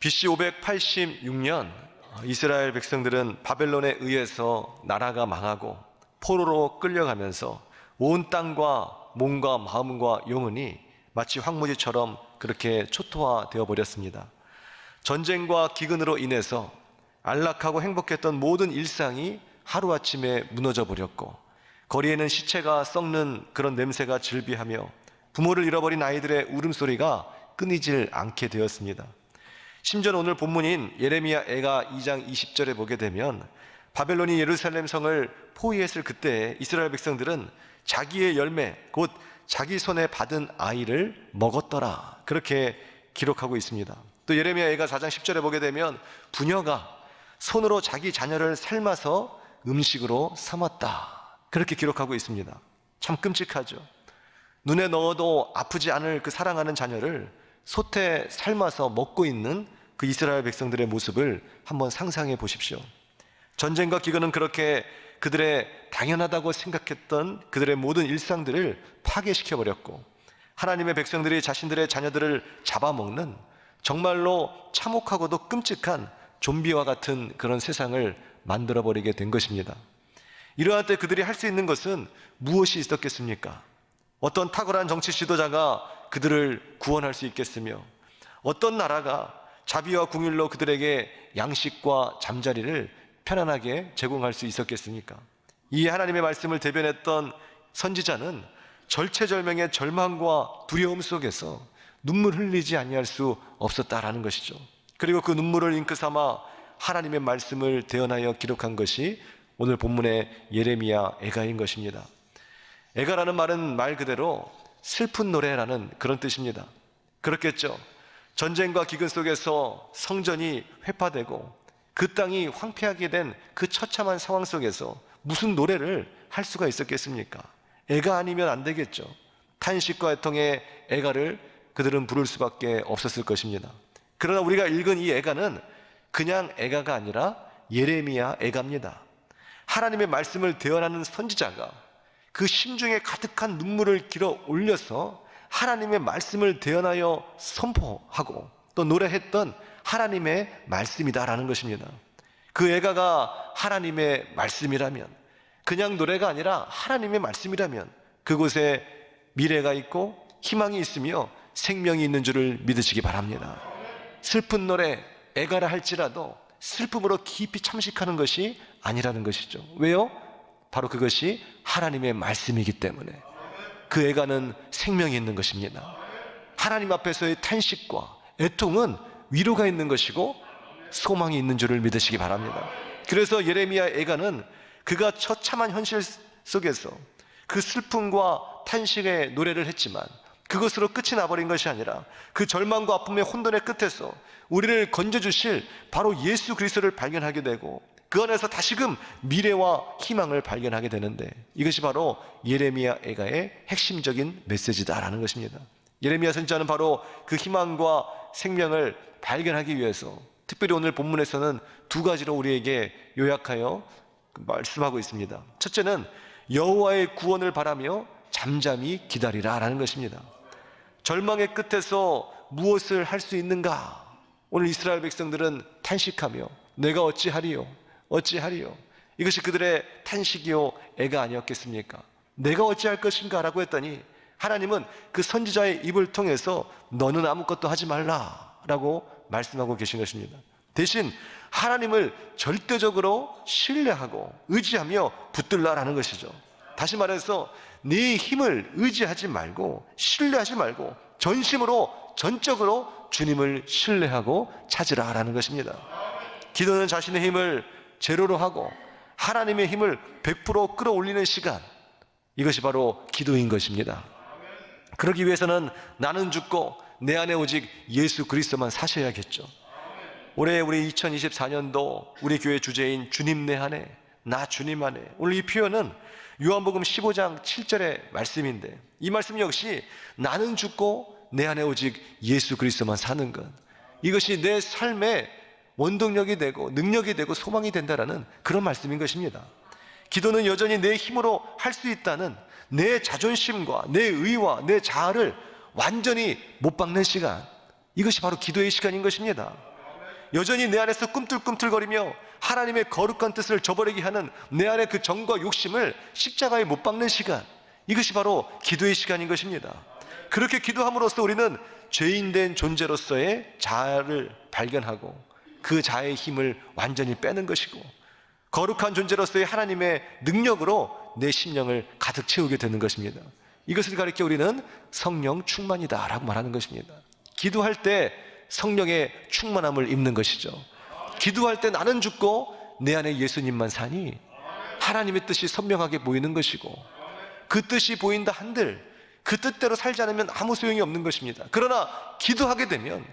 BC 586년 이스라엘 백성들은 바벨론에 의해서 나라가 망하고 포로로 끌려가면서 온 땅과 몸과 마음과 영혼이 마치 황무지처럼 그렇게 초토화되어 버렸습니다. 전쟁과 기근으로 인해서 안락하고 행복했던 모든 일상이 하루아침에 무너져 버렸고, 거리에는 시체가 썩는 그런 냄새가 즐비하며 부모를 잃어버린 아이들의 울음소리가 끊이질 않게 되었습니다. 심지어 오늘 본문인 예레미야 애가 2장 20절에 보게 되면 바벨론이 예루살렘 성을 포위했을 그때 이스라엘 백성들은 자기의 열매, 곧 자기 손에 받은 아이를 먹었더라, 그렇게 기록하고 있습니다. 또 예레미야 애가 4장 10절에 보게 되면 부녀가 손으로 자기 자녀를 삶아서 음식으로 삼았다, 그렇게 기록하고 있습니다. 참 끔찍하죠. 눈에 넣어도 아프지 않을 그 사랑하는 자녀를 솥에 삶아서 먹고 있는 그 이스라엘 백성들의 모습을 한번 상상해 보십시오. 전쟁과 기근은 그렇게 그들의 당연하다고 생각했던 그들의 모든 일상들을 파괴시켜 버렸고, 하나님의 백성들이 자신들의 자녀들을 잡아먹는 정말로 참혹하고도 끔찍한 좀비와 같은 그런 세상을 만들어버리게 된 것입니다. 이러한 때 그들이 할 수 있는 것은 무엇이 있었겠습니까? 어떤 탁월한 정치 지도자가 그들을 구원할 수 있겠으며, 어떤 나라가 자비와 궁율로 그들에게 양식과 잠자리를 편안하게 제공할 수 있었겠습니까? 이 하나님의 말씀을 대변했던 선지자는 절체절명의 절망과 두려움 속에서 눈물 흘리지 아니할 수 없었다라는 것이죠. 그리고 그 눈물을 잉크 삼아 하나님의 말씀을 대언하여 기록한 것이 오늘 본문의 예레미야 애가인 것입니다. 애가라는 말은 말 그대로 슬픈 노래라는 그런 뜻입니다. 그렇겠죠. 전쟁과 기근 속에서 성전이 회파되고 그 땅이 황폐하게 된 그 처참한 상황 속에서 무슨 노래를 할 수가 있었겠습니까? 애가 아니면 안 되겠죠. 탄식과 애통의 애가를 그들은 부를 수밖에 없었을 것입니다. 그러나 우리가 읽은 이 애가는 그냥 애가가 아니라 예레미야 애가입니다. 하나님의 말씀을 대언하는 선지자가 그 심중에 가득한 눈물을 길어 올려서 하나님의 말씀을 대언하여 선포하고 또 노래했던 하나님의 말씀이다라는 것입니다. 그 애가가 하나님의 말씀이라면, 그냥 노래가 아니라 하나님의 말씀이라면 그곳에 미래가 있고 희망이 있으며 생명이 있는 줄을 믿으시기 바랍니다. 슬픈 노래, 애가라 할지라도 슬픔으로 깊이 참식하는 것이 아니라는 것이죠. 왜요? 바로 그것이 하나님의 말씀이기 때문에 그 애가는 생명이 있는 것입니다. 하나님 앞에서의 탄식과 애통은 위로가 있는 것이고 소망이 있는 줄을 믿으시기 바랍니다. 그래서 예레미야 애가는 그가 처참한 현실 속에서 그 슬픔과 탄식의 노래를 했지만 그것으로 끝이 나버린 것이 아니라 그 절망과 아픔의 혼돈의 끝에서 우리를 건져주실 바로 예수 그리스도를 발견하게 되고 그 안에서 다시금 미래와 희망을 발견하게 되는데, 이것이 바로 예레미야 애가의 핵심적인 메시지다라는 것입니다. 예레미야 선지자는 바로 그 희망과 생명을 발견하기 위해서 특별히 오늘 본문에서는 두 가지로 우리에게 요약하여 말씀하고 있습니다. 첫째는 여호와의 구원을 바라며 잠잠히 기다리라라는 것입니다. 절망의 끝에서 무엇을 할 수 있는가? 오늘 이스라엘 백성들은 탄식하며 내가 어찌하리요? 어찌하리요? 이것이 그들의 탄식이요 애가 아니었겠습니까? 내가 어찌할 것인가? 라고 했더니 하나님은 그 선지자의 입을 통해서 너는 아무것도 하지 말라 라고 말씀하고 계신 것입니다. 대신 하나님을 절대적으로 신뢰하고 의지하며 붙들라라는 것이죠. 다시 말해서 네 힘을 의지하지 말고 신뢰하지 말고 전심으로 전적으로 주님을 신뢰하고 찾으라라는 것입니다. 기도는 자신의 힘을 제로로 하고 하나님의 힘을 100% 끌어올리는 시간, 이것이 바로 기도인 것입니다. 그러기 위해서는 나는 죽고 내 안에 오직 예수 그리스도만 사셔야겠죠. 올해 우리 2024년도 우리 교회 주제인 주님 내 안에, 나 주님 안에, 오늘 이 표현은 요한복음 15장 7절의 말씀인데, 이 말씀 역시 나는 죽고 내 안에 오직 예수 그리스도만 사는 것, 이것이 내 삶의 원동력이 되고 능력이 되고 소망이 된다라는 그런 말씀인 것입니다. 기도는 여전히 내 힘으로 할 수 있다는 내 자존심과 내 의와 내 자아를 완전히 못 박는 시간, 이것이 바로 기도의 시간인 것입니다. 여전히 내 안에서 꿈틀꿈틀거리며 하나님의 거룩한 뜻을 저버리게 하는 내 안의 그 정과 욕심을 십자가에 못 박는 시간, 이것이 바로 기도의 시간인 것입니다. 그렇게 기도함으로써 우리는 죄인된 존재로서의 자아를 발견하고 그 자아의 힘을 완전히 빼는 것이고, 거룩한 존재로서의 하나님의 능력으로 내 심령을 가득 채우게 되는 것입니다. 이것을 가리켜 우리는 성령 충만이다 라고 말하는 것입니다. 기도할 때 성령의 충만함을 입는 것이죠. 기도할 때 나는 죽고 내 안에 예수님만 사니 하나님의 뜻이 선명하게 보이는 것이고, 그 뜻이 보인다 한들 그 뜻대로 살지 않으면 아무 소용이 없는 것입니다. 그러나 기도하게 되면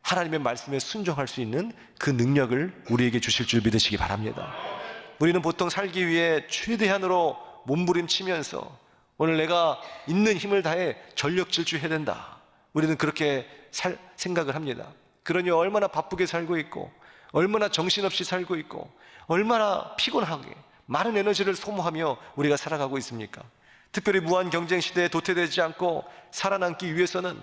하나님의 말씀에 순종할 수 있는 그 능력을 우리에게 주실 줄 믿으시기 바랍니다. 우리는 보통 살기 위해 최대한으로 몸부림치면서 오늘 내가 있는 힘을 다해 전력 질주해야 된다, 우리는 그렇게 생각을 합니다. 그러니 얼마나 바쁘게 살고 있고, 얼마나 정신없이 살고 있고, 얼마나 피곤하게 많은 에너지를 소모하며 우리가 살아가고 있습니까? 특별히 무한 경쟁 시대에 도태되지 않고 살아남기 위해서는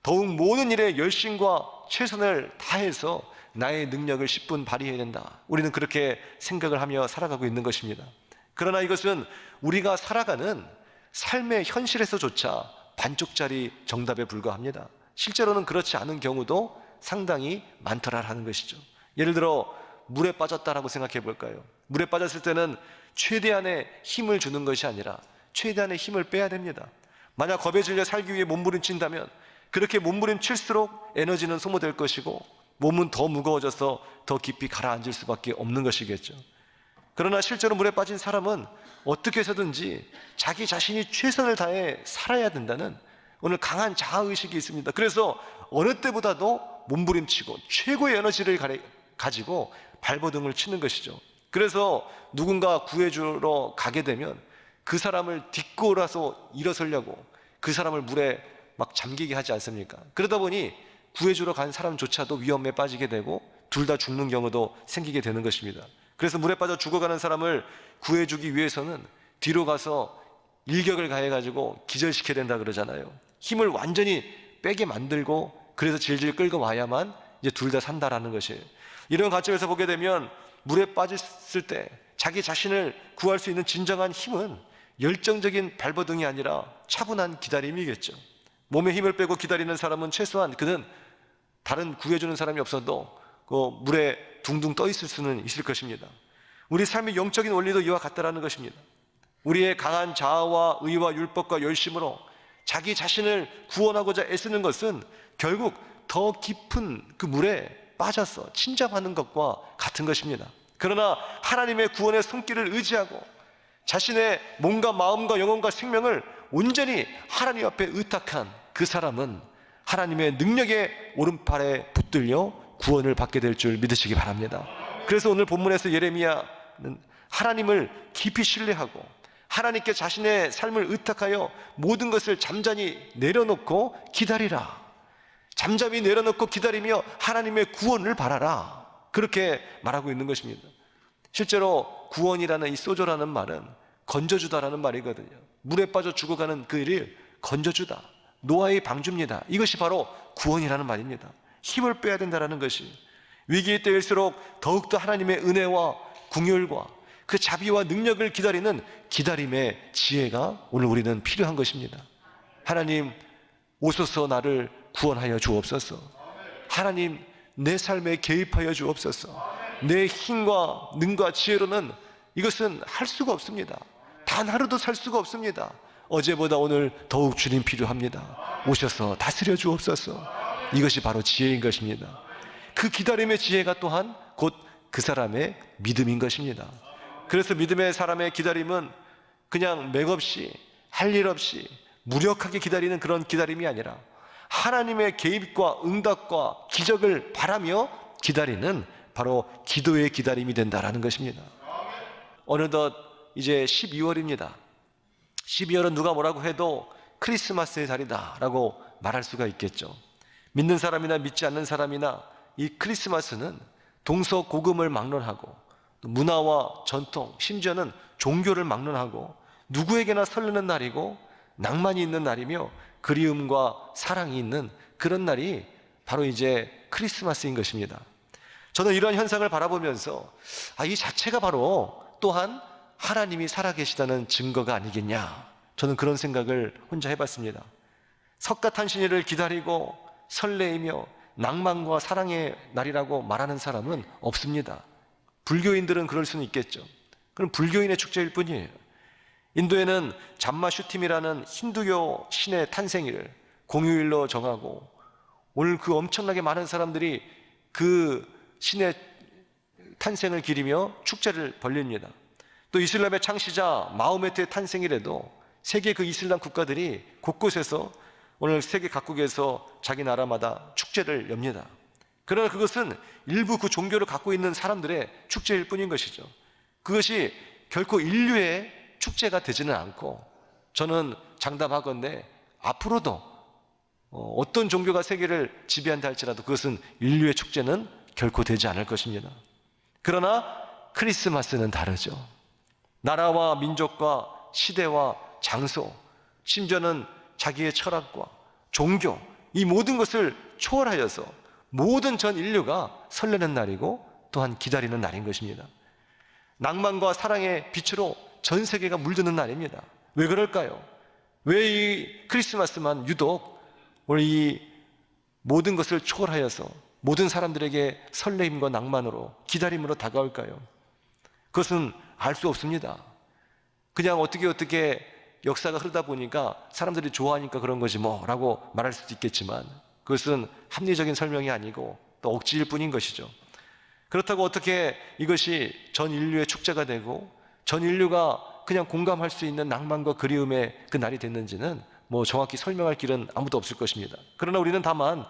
더욱 모든 일에 열심과 최선을 다해서 나의 능력을 10분 발휘해야 된다, 우리는 그렇게 생각을 하며 살아가고 있는 것입니다. 그러나 이것은 우리가 살아가는 삶의 현실에서조차 반쪽짜리 정답에 불과합니다. 실제로는 그렇지 않은 경우도 상당히 많더라라는 것이죠. 예를 들어 물에 빠졌다라고 생각해 볼까요? 물에 빠졌을 때는 최대한의 힘을 주는 것이 아니라 최대한의 힘을 빼야 됩니다. 만약 겁에 질려 살기 위해 몸부림친다면 그렇게 몸부림칠수록 에너지는 소모될 것이고 몸은 더 무거워져서 더 깊이 가라앉을 수밖에 없는 것이겠죠. 그러나 실제로 물에 빠진 사람은 어떻게 해서든지 자기 자신이 최선을 다해 살아야 된다는 오늘 강한 자아의식이 있습니다. 그래서 어느 때보다도 몸부림치고 최고의 에너지를 가지고 발버둥을 치는 것이죠. 그래서 누군가 구해주러 가게 되면 그 사람을 딛고라서 일어서려고 그 사람을 물에 막 잠기게 하지 않습니까? 그러다 보니 구해주러 간 사람조차도 위험에 빠지게 되고 둘 다 죽는 경우도 생기게 되는 것입니다. 그래서 물에 빠져 죽어가는 사람을 구해주기 위해서는 뒤로 가서 일격을 가해가지고 기절시켜야 된다 그러잖아요. 힘을 완전히 빼게 만들고 그래서 질질 끌고 와야만 이제 둘 다 산다라는 것이에요. 이런 관점에서 보게 되면 물에 빠졌을 때 자기 자신을 구할 수 있는 진정한 힘은 열정적인 발버둥이 아니라 차분한 기다림이겠죠. 몸에 힘을 빼고 기다리는 사람은 최소한 그는 다른 구해주는 사람이 없어도 그 물에 둥둥 떠 있을 수는 있을 것입니다. 우리 삶의 영적인 원리도 이와 같다라는 것입니다. 우리의 강한 자아와 의와 율법과 열심으로 자기 자신을 구원하고자 애쓰는 것은 결국 더 깊은 그 물에 빠져서 침잠하는 것과 같은 것입니다. 그러나 하나님의 구원의 손길을 의지하고 자신의 몸과 마음과 영혼과 생명을 온전히 하나님 앞에 의탁한 그 사람은 하나님의 능력의 오른팔에 붙들려 구원을 받게 될 줄 믿으시기 바랍니다. 그래서 오늘 본문에서 예레미야는 하나님을 깊이 신뢰하고 하나님께 자신의 삶을 의탁하여 모든 것을 잠잠히 내려놓고 기다리라, 잠잠히 내려놓고 기다리며 하나님의 구원을 바라라, 그렇게 말하고 있는 것입니다. 실제로 구원이라는 이 소조라는 말은 건져주다라는 말이거든요. 물에 빠져 죽어가는 그 일을 건져주다, 노아의 방주입니다. 이것이 바로 구원이라는 말입니다. 힘을 빼야 된다는 것이, 위기의 때일수록 더욱더 하나님의 은혜와 궁율과 그 자비와 능력을 기다리는 기다림의 지혜가 오늘 우리는 필요한 것입니다. 하나님 오소서 나를 구원하여 주옵소서. 하나님 내 삶에 개입하여 주옵소서. 내 힘과 능과 지혜로는 이것은 할 수가 없습니다. 단 하루도 살 수가 없습니다. 어제보다 오늘 더욱 주님 필요합니다. 오셔서 다스려 주옵소서. 이것이 바로 지혜인 것입니다. 그 기다림의 지혜가 또한 곧 그 사람의 믿음인 것입니다. 그래서 믿음의 사람의 기다림은 그냥 맥없이 할 일 없이 무력하게 기다리는 그런 기다림이 아니라 하나님의 개입과 응답과 기적을 바라며 기다리는 바로 기도의 기다림이 된다라는 것입니다. 어느덧 이제 12월입니다. 12월은 누가 뭐라고 해도 크리스마스의 달이다라고 말할 수가 있겠죠. 믿는 사람이나 믿지 않는 사람이나 이 크리스마스는 동서고금을 막론하고 문화와 전통, 심지어는 종교를 막론하고 누구에게나 설레는 날이고 낭만이 있는 날이며 그리움과 사랑이 있는 그런 날이 바로 이제 크리스마스인 것입니다. 저는 이러한 현상을 바라보면서 이 자체가 바로 또한 하나님이 살아계시다는 증거가 아니겠냐, 저는 그런 생각을 혼자 해봤습니다. 석가탄신일을 기다리고 설레이며 낭만과 사랑의 날이라고 말하는 사람은 없습니다. 불교인들은 그럴 수는 있겠죠. 그럼 불교인의 축제일 뿐이에요. 인도에는 잠마슈팀이라는 힌두교 신의 탄생일을 공휴일로 정하고 오늘 그 엄청나게 많은 사람들이 그 신의 탄생을 기리며 축제를 벌립니다. 또 이슬람의 창시자 마호메트의 탄생일에도 세계 그 이슬람 국가들이 곳곳에서 오늘 세계 각국에서 자기 나라마다 축제를 엽니다. 그러나 그것은 일부 그 종교를 갖고 있는 사람들의 축제일 뿐인 것이죠. 그것이 결코 인류의 축제가 되지는 않고, 저는 장담하건대 앞으로도 어떤 종교가 세계를 지배한다 할지라도 그것은 인류의 축제는 결코 되지 않을 것입니다. 그러나 크리스마스는 다르죠. 나라와 민족과 시대와 장소, 심지어는 자기의 철학과 종교, 이 모든 것을 초월하여서 모든 전 인류가 설레는 날이고 또한 기다리는 날인 것입니다. 낭만과 사랑의 빛으로 전 세계가 물드는 날입니다. 왜 그럴까요? 왜 이 크리스마스만 유독 오늘 이 모든 것을 초월하여서 모든 사람들에게 설레임과 낭만으로 기다림으로 다가올까요? 그것은 알 수 없습니다. 그냥 어떻게 역사가 흐르다 보니까 사람들이 좋아하니까 그런 거지 뭐 라고 말할 수도 있겠지만, 그것은 합리적인 설명이 아니고 또 억지일 뿐인 것이죠. 그렇다고 어떻게 이것이 전 인류의 축제가 되고 전 인류가 그냥 공감할 수 있는 낭만과 그리움의 그 날이 됐는지는 뭐 정확히 설명할 길은 아무도 없을 것입니다. 그러나 우리는 다만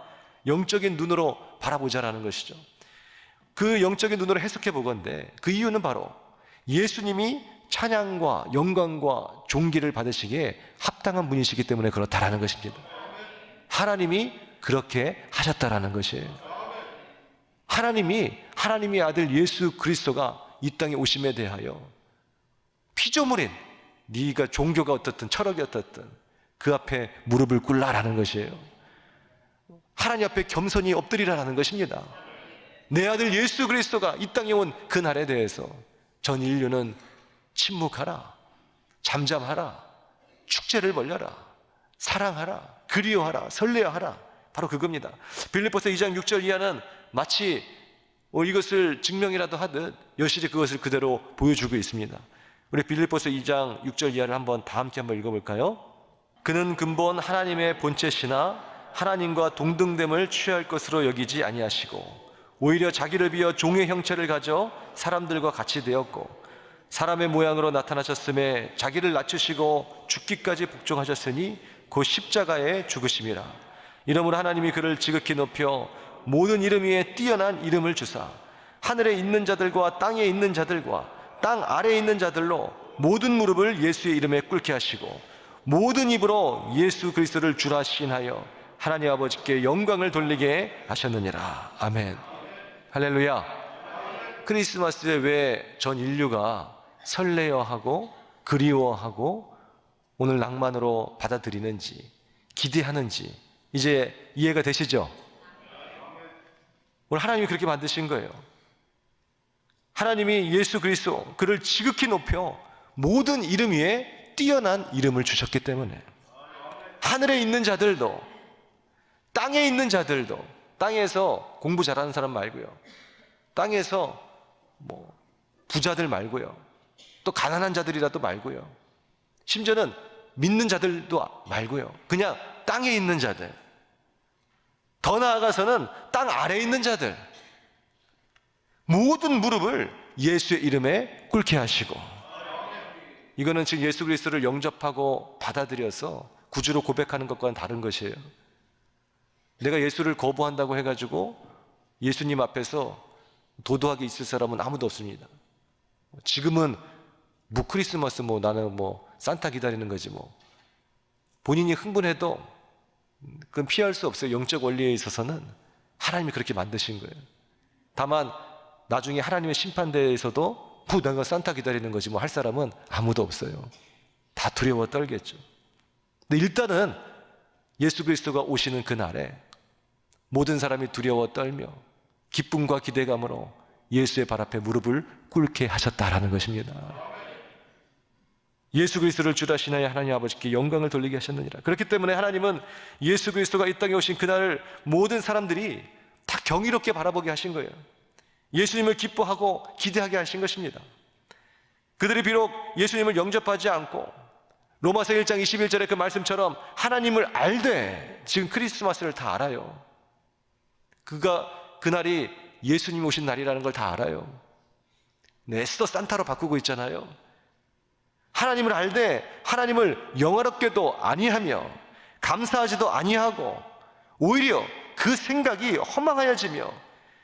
영적인 눈으로 바라보자라는 것이죠. 그 영적인 눈으로 해석해 보건대 그 이유는 바로 예수님이 찬양과 영광과 존귀를 받으시기에 합당한 분이시기 때문에 그렇다라는 것입니다. 하나님이 그렇게 하셨다라는 것이에요. 하나님의 아들 예수 그리스도가 이 땅에 오심에 대하여 피조물인 네가 종교가 어떻든 철학이 어떻든 그 앞에 무릎을 꿇라라는 것이에요. 하나님 앞에 겸손히 엎드리라는 것입니다. 내 아들 예수 그리스도가 이 땅에 온 그 날에 대해서 전 인류는 침묵하라, 잠잠하라, 축제를 벌려라, 사랑하라, 그리워하라, 설레어하라, 바로 그겁니다. 빌립보서 2장 6절 이하는 마치 이것을 증명이라도 하듯 여실히 그것을 그대로 보여주고 있습니다. 우리 빌립보서 2장 6절 이하를 다 함께 한번 읽어볼까요? 그는 근본 하나님의 본체시나 하나님과 동등됨을 취할 것으로 여기지 아니하시고 오히려 자기를 비어 종의 형체를 가져 사람들과 같이 되었고 사람의 모양으로 나타나셨음에 자기를 낮추시고 죽기까지 복종하셨으니 곧 십자가에 죽으심이라. 이러므로 하나님이 그를 지극히 높여 모든 이름 위에 뛰어난 이름을 주사 하늘에 있는 자들과 땅에 있는 자들과 땅 아래에 있는 자들로 모든 무릎을 예수의 이름에 꿇게 하시고 모든 입으로 예수 그리스도를 주라 시인하여 하나님 아버지께 영광을 돌리게 하셨느니라. 아멘. 할렐루야. 크리스마스에 왜 전 인류가 설레어하고 그리워하고 오늘 낭만으로 받아들이는지 기대하는지 이제 이해가 되시죠? 오늘 하나님이 그렇게 만드신 거예요. 하나님이 예수 그리스도 그를 지극히 높여 모든 이름 위에 뛰어난 이름을 주셨기 때문에 하늘에 있는 자들도 땅에 있는 자들도, 땅에서 공부 잘하는 사람 말고요, 땅에서 뭐 부자들 말고요, 또 가난한 자들이라도 말고요, 심지어는 믿는 자들도 말고요, 그냥 땅에 있는 자들, 더 나아가서는 땅 아래에 있는 자들, 모든 무릎을 예수의 이름에 꿇게 하시고, 이거는 지금 예수 그리스도를 영접하고 받아들여서 구주로 고백하는 것과는 다른 것이에요. 내가 예수를 거부한다고 해가지고 예수님 앞에서 도도하게 있을 사람은 아무도 없습니다. 지금은 크리스마스 나는 산타 기다리는 거지 본인이 흥분해도 그건 피할 수 없어요. 영적 원리에 있어서는 하나님이 그렇게 만드신 거예요. 다만 나중에 하나님의 심판대에서도 내가 산타 기다리는 거지 할 사람은 아무도 없어요. 다 두려워 떨겠죠. 근데 일단은 예수 그리스도가 오시는 그 날에 모든 사람이 두려워 떨며 기쁨과 기대감으로 예수의 발 앞에 무릎을 꿇게 하셨다라는 것입니다. 예수 그리스도를 주라 신하여 하나님 아버지께 영광을 돌리게 하셨느니라. 그렇기 때문에 하나님은 예수 그리스도가 이 땅에 오신 그날을 모든 사람들이 다 경이롭게 바라보게 하신 거예요. 예수님을 기뻐하고 기대하게 하신 것입니다. 그들이 비록 예수님을 영접하지 않고 로마서 1장 21절의 그 말씀처럼 하나님을 알되 지금 크리스마스를 다 알아요. 그날이 예수님 오신 날이라는 걸 다 알아요. 애써 산타로 바꾸고 있잖아요. 하나님을 알되 하나님을 영화롭게도 아니하며 감사하지도 아니하고 오히려 그 생각이 허망하여지며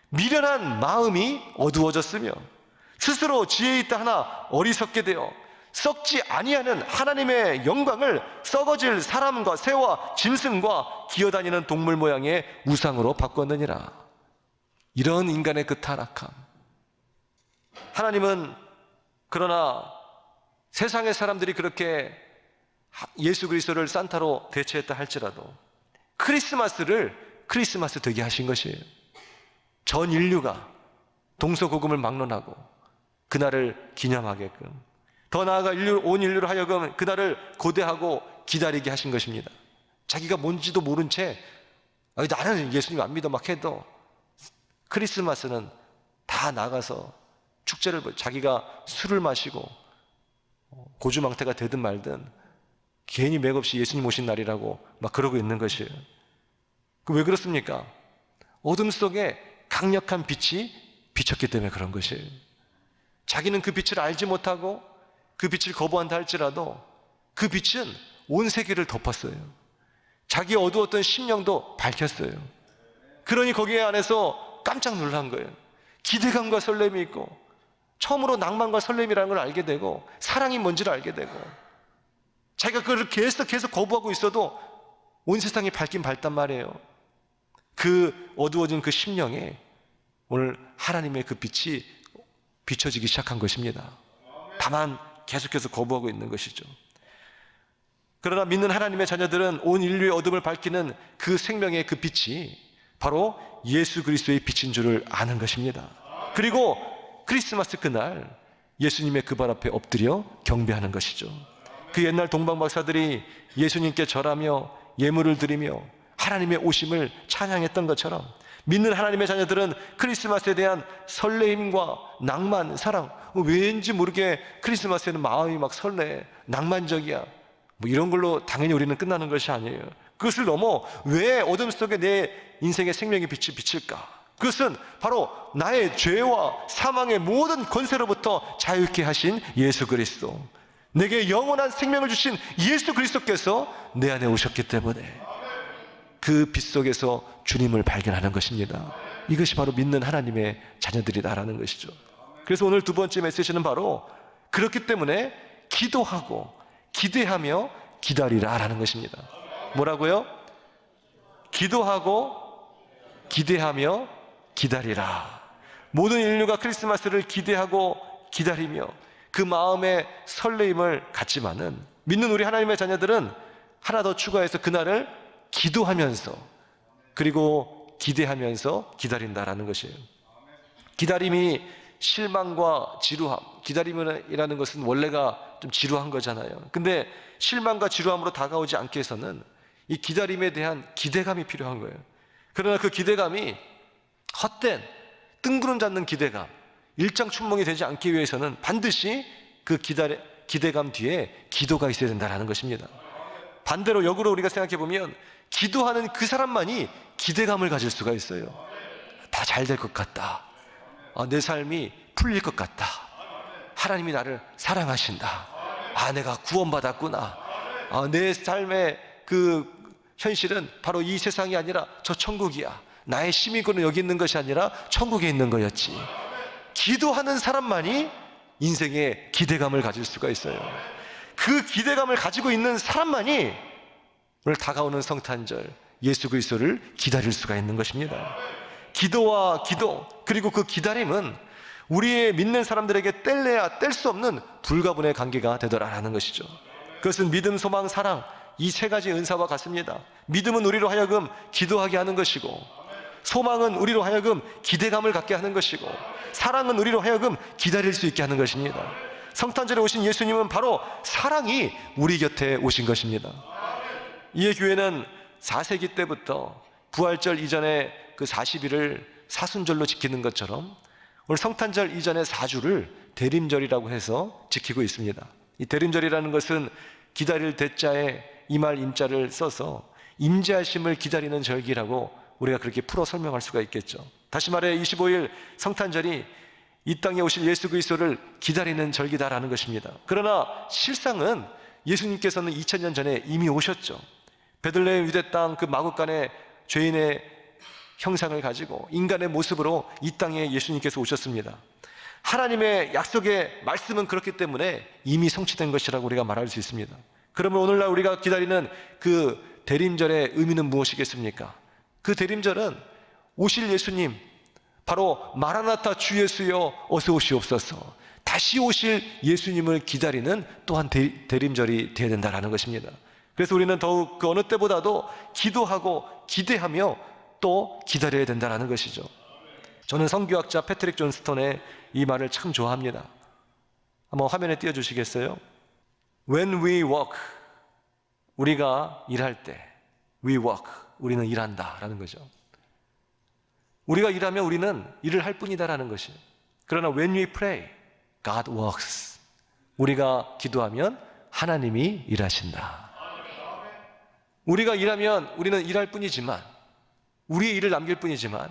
미련한 마음이 어두워졌으며 스스로 지혜 있다 하나 어리석게 되어 썩지 아니하는 하나님의 영광을 썩어질 사람과 새와 짐승과 기어다니는 동물 모양의 우상으로 바꿨느니라. 이런 인간의 그 타락함. 하나님은 그러나 세상의 사람들이 그렇게 예수 그리스도를 산타로 대체했다 할지라도 크리스마스를 크리스마스 되게 하신 것이에요. 전 인류가 동서고금을 막론하고 그날을 기념하게끔, 더 나아가 온 인류를 하여금 그날을 고대하고 기다리게 하신 것입니다. 자기가 뭔지도 모른 채 나는 예수님 안 믿어 막 해도 크리스마스는 다 나가서 축제를, 자기가 술을 마시고 고주망태가 되든 말든 괜히 맥없이 예수님 오신 날이라고 막 그러고 있는 것이에요. 왜 그렇습니까? 어둠 속에 강력한 빛이 비쳤기 때문에 그런 것이에요. 자기는 그 빛을 알지 못하고 그 빛을 거부한다 할지라도 그 빛은 온 세계를 덮었어요. 자기 어두웠던 심령도 밝혔어요. 그러니 거기에 안에서 깜짝 놀란 거예요. 기대감과 설렘이 있고 처음으로 낭만과 설렘이라는 걸 알게 되고 사랑이 뭔지를 알게 되고 자기가 그걸 계속 거부하고 있어도 온 세상이 밝긴 밝단 말이에요. 그 어두워진 그 심령에 오늘 하나님의 그 빛이 비춰지기 시작한 것입니다. 다만 계속해서 거부하고 있는 것이죠. 그러나 믿는 하나님의 자녀들은 온 인류의 어둠을 밝히는 그 생명의 그 빛이 바로 예수 그리스도의 빛인 줄을 아는 것입니다. 그리고 크리스마스 그날 예수님의 그 발 앞에 엎드려 경배하는 것이죠. 그 옛날 동방 박사들이 예수님께 절하며 예물을 드리며 하나님의 오심을 찬양했던 것처럼 믿는 하나님의 자녀들은 크리스마스에 대한 설레임과 낭만, 사랑, 왠지 모르게 크리스마스에는 마음이 막 설레, 낭만적이야, 이런 걸로 당연히 우리는 끝나는 것이 아니에요. 그것을 넘어 왜 어둠 속에 내 인생의 생명의 빛이 비칠까? 그것은 바로 나의 죄와 사망의 모든 권세로부터 자유케 하신 예수 그리스도, 내게 영원한 생명을 주신 예수 그리스도께서 내 안에 오셨기 때문에 그 빛 속에서 주님을 발견하는 것입니다. 이것이 바로 믿는 하나님의 자녀들이다라는 것이죠. 그래서 오늘 두 번째 메시지는 바로 그렇기 때문에 기도하고 기대하며 기다리라라는 것입니다. 뭐라고요? 기도하고 기대하며 기다리라. 모든 인류가 크리스마스를 기대하고 기다리며 그 마음의 설레임을 갖지만은 믿는 우리 하나님의 자녀들은 하나 더 추가해서 그날을 기도하면서 그리고 기대하면서 기다린다라는 것이에요. 기다림이 실망과 지루함, 기다림이라는 것은 원래가 좀 지루한 거잖아요. 근데 실망과 지루함으로 다가오지 않게 해서는 이 기다림에 대한 기대감이 필요한 거예요. 그러나 그 기대감이 헛된 뜬구름 잡는 기대감, 일장춘몽이 되지 않기 위해서는 반드시 그 기대감 뒤에 기도가 있어야 된다는 것입니다. 반대로 역으로 우리가 생각해 보면 기도하는 그 사람만이 기대감을 가질 수가 있어요. 다 잘 될 것 같다. 내 삶이 풀릴 것 같다. 하나님이 나를 사랑하신다. 내가 구원받았구나. 내 삶의 그 현실은 바로 이 세상이 아니라 저 천국이야. 나의 시민권은 여기 있는 것이 아니라 천국에 있는 거였지. 기도하는 사람만이 인생에 기대감을 가질 수가 있어요. 그 기대감을 가지고 있는 사람만이 오늘 다가오는 성탄절 예수 그리스도를 기다릴 수가 있는 것입니다. 기도와 기도 그리고 그 기다림은 우리의 믿는 사람들에게 뗄래야 뗄 수 없는 불가분의 관계가 되더라라는 것이죠. 그것은 믿음, 소망, 사랑 이 세 가지 은사와 같습니다. 믿음은 우리로 하여금 기도하게 하는 것이고, 소망은 우리로 하여금 기대감을 갖게 하는 것이고, 사랑은 우리로 하여금 기다릴 수 있게 하는 것입니다. 성탄절에 오신 예수님은 바로 사랑이 우리 곁에 오신 것입니다. 이에 교회는 4세기 때부터 부활절 이전에 그 40일을 사순절로 지키는 것처럼 오늘 성탄절 이전의 4주를 대림절이라고 해서 지키고 있습니다. 이 대림절이라는 것은 기다릴 대자에 임할 임자를 써서 임재하심을 기다리는 절기라고 우리가 그렇게 풀어 설명할 수가 있겠죠. 다시 말해 25일 성탄절이 이 땅에 오실 예수 그리스도를 기다리는 절기다라는 것입니다. 그러나 실상은 예수님께서는 2000년 전에 이미 오셨죠. 베들레헴 유대 땅 그 마구간에 죄인의 형상을 가지고 인간의 모습으로 이 땅에 예수님께서 오셨습니다. 하나님의 약속의 말씀은 그렇기 때문에 이미 성취된 것이라고 우리가 말할 수 있습니다. 그러면 오늘날 우리가 기다리는 그 대림절의 의미는 무엇이겠습니까? 그 대림절은 오실 예수님, 바로 마라나타 주 예수여 어서 오시옵소서, 다시 오실 예수님을 기다리는 또한 대림절이 되어야 된다는 것입니다. 그래서 우리는 더욱 그 어느 때보다도 기도하고 기대하며 또 기다려야 된다는 것이죠. 저는 성교학자 패트릭 존 스톤의 이 말을 참 좋아합니다. 한번 화면에 띄워주시겠어요? When we work, 우리가 일할 때, we work, 우리는 일한다 라는 거죠. 우리가 일하면 우리는 일을 할 뿐이다라는 것이에요. 그러나 when we pray, God works, 우리가 기도하면 하나님이 일하신다. 우리가 일하면 우리는 일할 뿐이지만, 우리의 일을 남길 뿐이지만,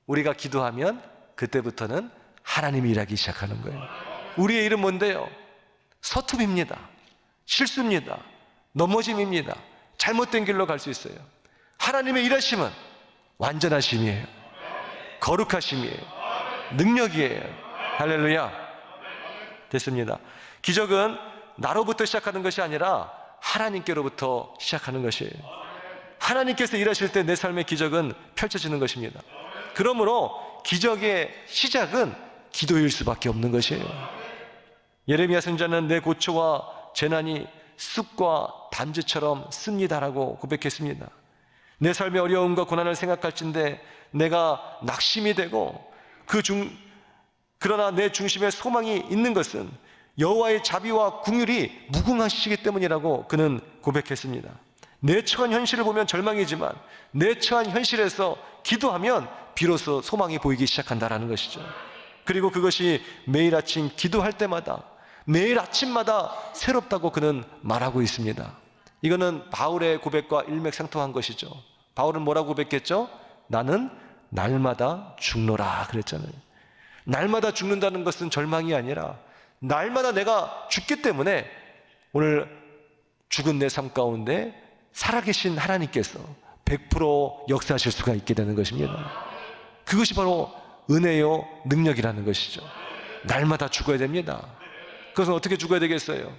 우리가 기도하면 그때부터는 하나님이 일하기 시작하는 거예요. 우리의 일은 뭔데요? 서툼입니다. 실수입니다. 넘어짐입니다. 잘못된 길로 갈 수 있어요. 하나님의 일하심은 완전하심이에요. 거룩하심이에요. 능력이에요. 할렐루야. 됐습니다. 기적은 나로부터 시작하는 것이 아니라 하나님께로부터 시작하는 것이에요. 하나님께서 일하실 때 내 삶의 기적은 펼쳐지는 것입니다. 그러므로 기적의 시작은 기도일 수밖에 없는 것이에요. 예레미야 선지자는 내 고초와 재난이 쑥과 단지처럼 씁니다라고 고백했습니다. 내 삶의 어려움과 고난을 생각할진대 내가 낙심이 되고 그러나 내 중심에 소망이 있는 것은 여호와의 자비와 긍휼이 무궁하시기 때문이라고 그는 고백했습니다. 내 처한 현실을 보면 절망이지만 내 처한 현실에서 기도하면 비로소 소망이 보이기 시작한다는 것이죠. 그리고 그것이 매일 아침 기도할 때마다 매일 아침마다 새롭다고 그는 말하고 있습니다. 이거는 바울의 고백과 일맥상통한 것이죠. 바울은 뭐라고 고백했죠? 나는 날마다 죽노라 그랬잖아요. 날마다 죽는다는 것은 절망이 아니라 날마다 내가 죽기 때문에 오늘 죽은 내 삶 가운데 살아계신 하나님께서 100% 역사하실 수가 있게 되는 것입니다. 그것이 바로 은혜요 능력이라는 것이죠. 날마다 죽어야 됩니다. 그것은 어떻게 죽어야 되겠어요?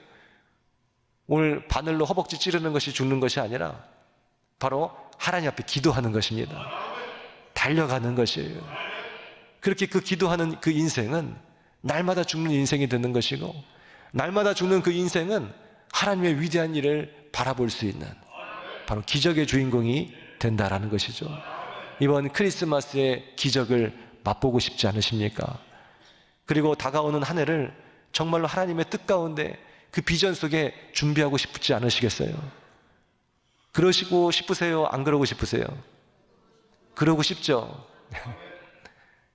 오늘 바늘로 허벅지 찌르는 것이 죽는 것이 아니라 바로 하나님 앞에 기도하는 것입니다. 달려가는 것이에요. 그렇게 그 기도하는 그 인생은 날마다 죽는 인생이 되는 것이고, 날마다 죽는 그 인생은 하나님의 위대한 일을 바라볼 수 있는 바로 기적의 주인공이 된다라는 것이죠. 이번 크리스마스의 기적을 맛보고 싶지 않으십니까? 그리고 다가오는 한 해를 정말로 하나님의 뜻 가운데 그 비전 속에 준비하고 싶지 않으시겠어요? 그러시고 싶으세요? 안 그러고 싶으세요? 그러고 싶죠?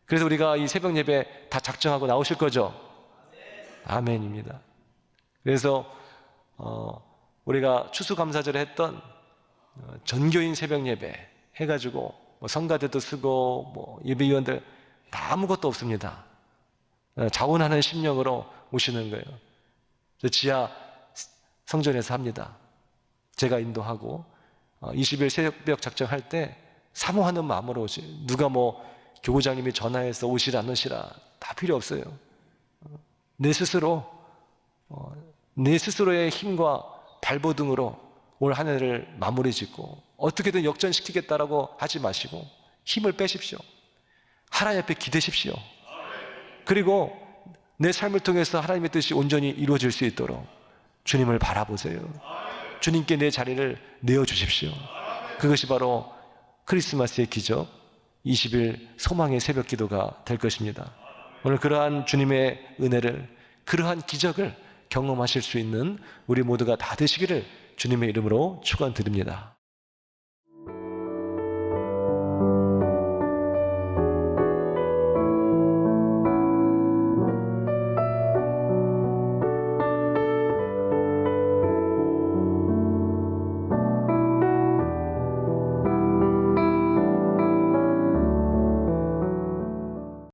그래서 우리가 이 새벽 예배 다 작정하고 나오실 거죠? 아멘입니다. 그래서 우리가 추수감사절에 했던 전교인 새벽 예배 해가지고 뭐 성가대도 쓰고 뭐 예배위원들 다 아무것도 없습니다. 자원하는 심령으로 오시는 거예요. 저 지하 성전에서 합니다. 제가 인도하고 20일 새벽 작정할 때 사모하는 마음으로 오지. 누가 뭐 교구장님이 전화해서 오시라 안 오시라 다 필요 없어요. 내 스스로의 힘과 발버둥으로 올 한 해를 마무리 짓고 어떻게든 역전시키겠다라고 하지 마시고 힘을 빼십시오. 하나님 앞에 기대십시오. 그리고 내 삶을 통해서 하나님의 뜻이 온전히 이루어질 수 있도록 주님을 바라보세요. 주님께 내 자리를 내어주십시오. 그것이 바로 크리스마스의 기적, 20일 소망의 새벽 기도가 될 것입니다. 오늘 그러한 주님의 은혜를, 그러한 기적을 경험하실 수 있는 우리 모두가 다 되시기를 주님의 이름으로 축원드립니다.